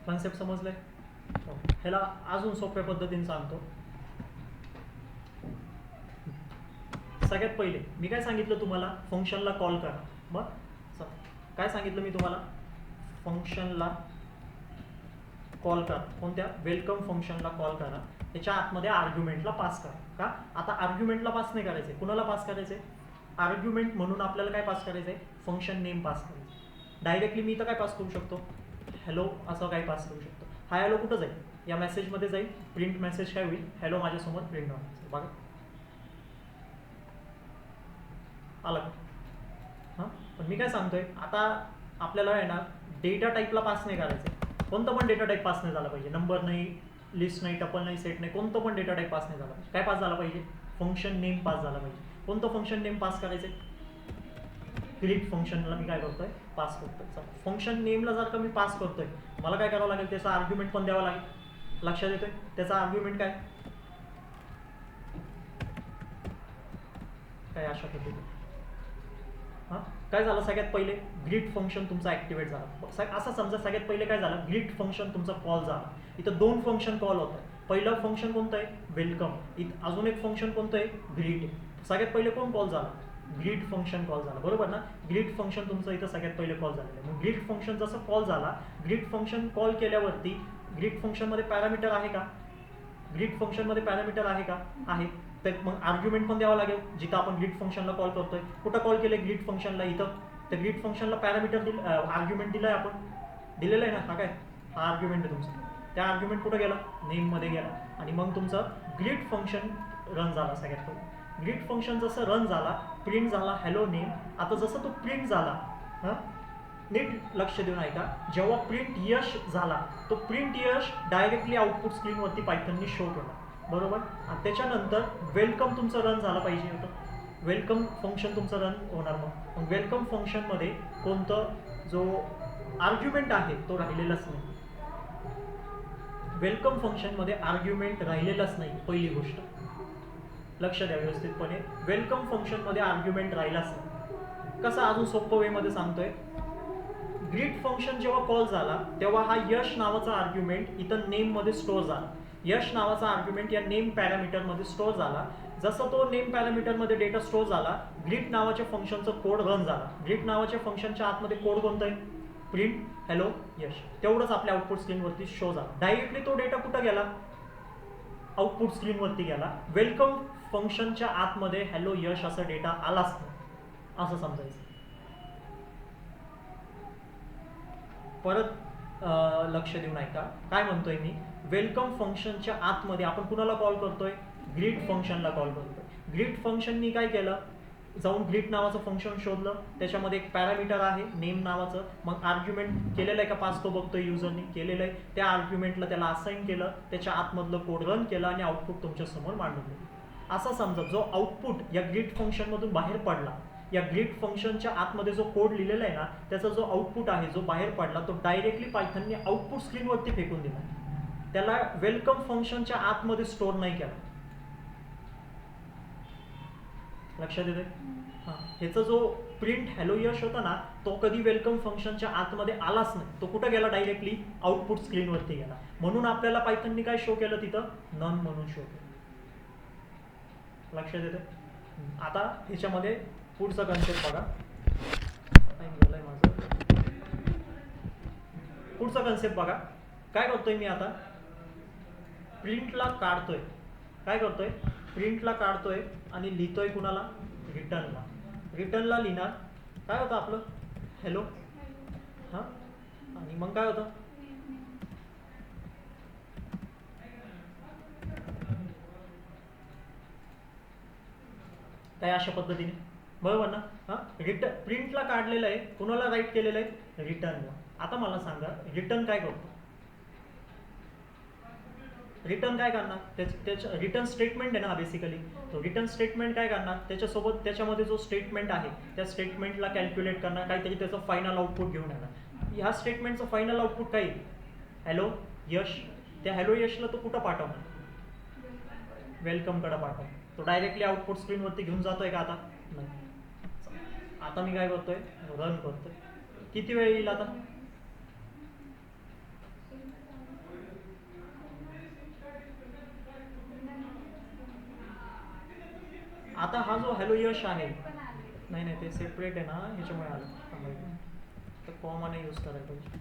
कन्सेप्ट समजलंय? ह्याला अजून सोप्या पद्धतीने सांगतो. सगळ्यात पहिले मी काय सांगितलं तुम्हाला, फंक्शनला कॉल करा. मग काय सांगितलं मी तुम्हाला, फंक्शनला कॉल करा. कोणत्या? वेलकम फंक्शनला कॉल करा. त्याच्या आतमध्ये आर्ग्युमेंटला पास करा. का? आता आर्ग्युमेंटला पास नाही करायचे, कुणाला पास करायचे? आर्ग्युमेंट म्हणून आपल्याला काय पास करायचंय? फंक्शन नेम पास करायचं. डायरेक्टली मी इथं काय पास करू शकतो? हॅलो असं काय पास करू शकतो. हा हॅलो कुठं जाईल? या मेसेजमध्ये जाईल. प्रिंट मेसेज काय होईल? हॅलो माझ्यासमोर प्रिंट होईल. बघा आलं का? हां, पण मी काय सांगतोय आता, आपल्याला आहे ना डेटा टाईपला पास नाही करायचं. कोणतं पण डेटा टाईप पास नाही झाला पाहिजे. नंबर नाही, लिस्ट नाही, टपल नाही, सेट नाही, कोणतं पण डेटा टाईप पास नाही झाला पाहिजे. काय पास झाला पाहिजे? फंक्शन नेम पास झाला पाहिजे. कोणतं फंक्शन नेम पास करायचं? ग्रीट फंक्शनला मी काय करतोय? पास करतोय. फंक्शन नेमला जर का मी पास करतोय, मला काय करावं लागेल? त्याचा आर्ग्युमेंट पण द्यावा लागेल. लक्षात येतोय? त्याचा आर्ग्युमेंट काय काय अशा पद्धतीने. हां, काय झालं? सगळ्यात पहिले ग्रीट फंक्शन तुमचा ॲक्टिवेट झाला. असं समजा सगळ्यात पहिले काय झालं? ग्रीट फंक्शन तुमचा कॉल झाला. इथं 2 फंक्शन कॉल होतं. पहिलं फंक्शन कोणतं आहे? वेलकम. इथं अजून एक फंक्शन कोणतं आहे? ग्रीट आहे. सगळ्यात पहिले कोण कॉल झाला? ग्रीट फंक्शन कॉल झाला, बरोबर ना? ग्रीट फंक्शन तुमचं इथं सगळ्यात पहिले कॉल झालेलं आहे. मग ग्रीट फंक्शन जसं कॉल झाला, ग्रीट फंक्शन कॉल केल्यावरती ग्रीट फंक्शनमध्ये पॅरामीटर आहे का? ग्रीट फंक्शनमध्ये पॅरामीटर आहे का? आहे. तर मग आर्ग्युमेंट पण द्यावं लागेल. जिथं आपण ग्रीट फंक्शनला कॉल करतोय, कुठं कॉल केलंय ग्रीट फंक्शनला? इथं. तर ग्रीट फंक्शनला पॅरामीटर आर्ग्युमेंट दिलंय आपण, दिलेलं आहे ना? हा काय? हा आर्ग्युमेंट आहे तुमचा. त्या आर्ग्युमेंट कुठं गेला? नेममध्ये गेला. आणि मग तुमचं ग्रीट फंक्शन रन झाला. सगळ्यात पहिले ग्रीट फंक्शन जसं रन झाला, प्रिंट झाला हॅलो नेम. आता जसं तो प्रिंट झाला, हां नीट लक्ष देऊन ऐका, जेव्हा प्रिंट यश झाला, तो प्रिंट यश डायरेक्टली आउटपुट स्क्रीनवरती पायथननी शो केला, बरोबर? आणि त्याच्यानंतर वेलकम तुमचं रन झालं पाहिजे होतं. वेलकम फंक्शन तुमचं रन होणार. मग वेलकम फंक्शनमध्ये कोणतं जो आर्ग्युमेंट आहे तो राहिलेलाच नाही. वेलकम फंक्शनमध्ये आर्ग्युमेंट राहिलेलाच नाही. पहिली गोष्ट लक्ष द्या व्यवस्थितपणे. वेलकम फंक्शनमध्ये आर्ग्युमेंट राहिलाच नाही. कसं? अजून सोपं वेमध्ये सांगतोय. ग्रीट फंक्शन जेव्हा कॉल झाला, तेव्हा हा यश नावाचा आर्ग्युमेंट इथं नेममध्ये स्टोअर झाला. यश नावाचा आर्ग्युमेंट या नेम पॅरामीटरमध्ये स्टोअर झाला. जसं तो नेम पॅरामीटरमध्ये डेटा स्टोअर झाला, ग्रीट नावाच्या फंक्शनचं कोड रन झाला. ग्रीट नावाच्या फंक्शनच्या आतमध्ये कोड कोणतं आहे? प्रिंट हॅलो यश. तेवढंच आपल्या आउटपुट स्क्रीनवरती शो झाला. डायरेक्टली तो डेटा कुठं गेला? आउटपुट स्क्रीनवरती गेला. वेलकम फंक्शनच्या आतमध्ये हॅलो यश असा डेटा आलाच नाही, असं समजायचं. परत लक्ष देऊन ऐका, काय म्हणतोय मी? वेलकम फंक्शनच्या आतमध्ये आपण कुणाला कॉल करतोय? ग्रीट फंक्शनला कॉल करतोय. ग्रीट फंक्शननी काय केलं? जाऊन ग्रीट नावाचं फंक्शन शोधलं, त्याच्यामध्ये एक पॅरामीटर आहे नेम नावाचं. मग आर्ग्युमेंट केलेलं आहे का पास? तो बघतोय युजरनी केलेलं आहे. त्या आर्ग्युमेंटला त्याला असाइन केलं, त्याच्या आतमधलं कोड रन केलं आणि आउटपुट तुमच्या समोर मांडून दिलं. असं समजा जो आउटपुट या ग्रीट फंक्शनमधून बाहेर पडला, या ग्रीट फंक्शनच्या आतमध्ये जो कोड लिहिलेला आहे ना, त्याचा जो आउटपुट आहे जो बाहेर पडला, तो डायरेक्टली पायथनने आउटपुट स्क्रीनवरती फेकून दिला. त्याला वेलकम फंक्शनच्या आतमध्ये स्टोअर नाही केला. लक्षात येते? हां, ह्याचा जो प्रिंट हॅलो यश होता ना, तो कधी वेलकम फंक्शनच्या आतमध्ये आलाच नाही. तो कुठं गेला? डायरेक्टली आउटपुट स्क्रीनवरती गेला. म्हणून आपल्याला पायथनने काय शो केलं तिथं? नन म्हणून शो केलं. लक्षात येते? आता ह्याच्यामध्ये पुढचा कन्सेप्ट बघा. माझं पुढचा कन्सेप्ट बघा. काय करतोय मी आता? प्रिंटला काढतोय. काय करतोय? प्रिंटला काढतोय आणि लिहितोय कुणाला? रिटर्नला. रिटर्नला लिहिणार काय होतं आपलं? हॅलो. हां, आणि मग काय होतं? काय अशा पद्धतीने, बरोबर ना? हां, प्रिंटला काढलेलं आहे, कुणाला राईट केलेलं आहे? रिटर्नला. आता मला सांगा, रिटर्न काय करतो? रिटर्न काय करणार? त्याच्या रिटर्न स्टेटमेंट आहे ना बेसिकली. तो रिटर्न स्टेटमेंट काय करणार? त्याच्यासोबत त्याच्यामध्ये जो स्टेटमेंट आहे त्या स्टेटमेंटला कॅल्क्युलेट करणार, काहीतरी त्याचं फायनल आउटपुट घेऊन येणार. ह्या स्टेटमेंटचं फायनल आउटपुट काय येईल? हॅलो यश. त्या हॅलो यशला तो कुठं पाठवणार? वेलकमकडे पाठवणार. तो डायरेक्टली आउटपुट स्क्रीनवरती घेऊन जातोय का? आता नाही. आता मी काय करतोय? रन करतोय. किती वेळ येईल आता? आता हा जो हॅलो यश आहे, पण आले. नाही नाही ते सेपरेट आहे ना, ह्याच्यामुळे आलं. थांबा एक मिनिट. तर कॉमा नाही यूज करायला पाहिजे,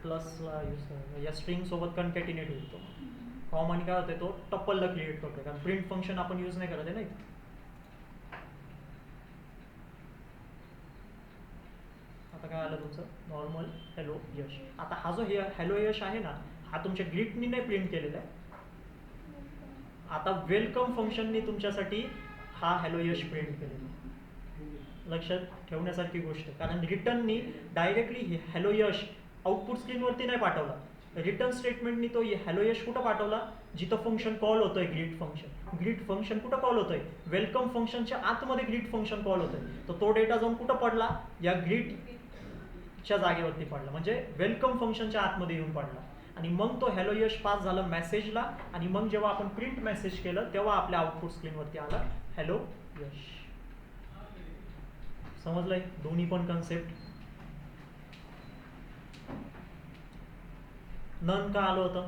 प्लसला यूज करायला. या स्ट्रिंग सोबत कन्कॅटिनेट होईल तो. कॉमाने काय होतं, तो टप्पलला क्रिएट करतो, कारण प्रिंट फंक्शन आपण यूज नाही करत आहे ना इथे. आता काय आलं तुमचं नॉर्मल हॅलो यश. आता हा जो हॅलो यश आहे ना, हा तुमच्या ग्रीटनी नाही प्रिंट केलेला आहे. आता वेलकम फंक्शननी तुमच्यासाठी हा हॅलो यश प्रिंट केलेला आहे. लक्षात ठेवण्यासारखी गोष्ट, कारण रिटर्ननी डायरेक्टली हॅलो यश आउटपुट स्क्रीनवरती नाही पाठवला. रिटर्न स्टेटमेंटनी तो हॅलो यश कुठं पाठवला, जिथं फंक्शन कॉल होतोय ग्रीट फंक्शन. ग्रीट फंक्शन कुठं कॉल होतोय, वेलकम फंक्शनच्या आतमध्ये ग्रीट फंक्शन कॉल होतोय. तर तो डेटा जाऊन कुठं पडला, या ग्रीटच्या जागेवरती पडला, म्हणजे वेलकम फंक्शनच्या आतमध्ये येऊन पडला. आणि मग तो हॅलो यश पास झालं मेसेजला, आणि मग जेव्हा आपण प्रिंट मेसेज केलं तेव्हा आपल्या आउटपुट स्क्रीनवरती आला हॅलो यश. समजलंय दोन्ही पण कन्सेप्ट. नन का आलं होतं,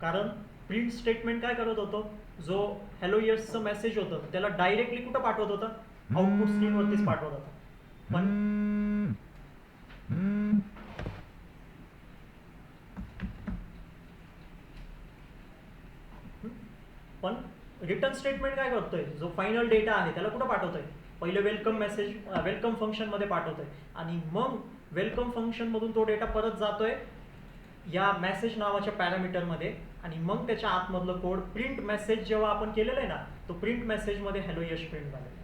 कारण प्रिंट स्टेटमेंट काय करत होतं, जो हॅलो यशचं मेसेज होतं त्याला डायरेक्टली कुठं पाठवत होतं, आउटपुट स्क्रीनवरतीच पाठवत होतं. पण रिटर्न स्टेटमेंट काय करतोय, जो फायनल डेटा आहे त्याला कुठं पाठवतोय, पहिले वेलकम मेसेज वेलकम फंक्शनमध्ये पाठवतोय, आणि मग वेलकम फंक्शनमधून तो डेटा परत जातोय या मेसेज नावाच्या पॅरामीटरमध्ये, आणि मग त्याच्या आतमधलं कोड प्रिंट मेसेज जेव्हा आपण केलेलं आहे ना, तो प्रिंट मेसेजमध्ये हॅलो यश प्रिंट झालेलं आहे.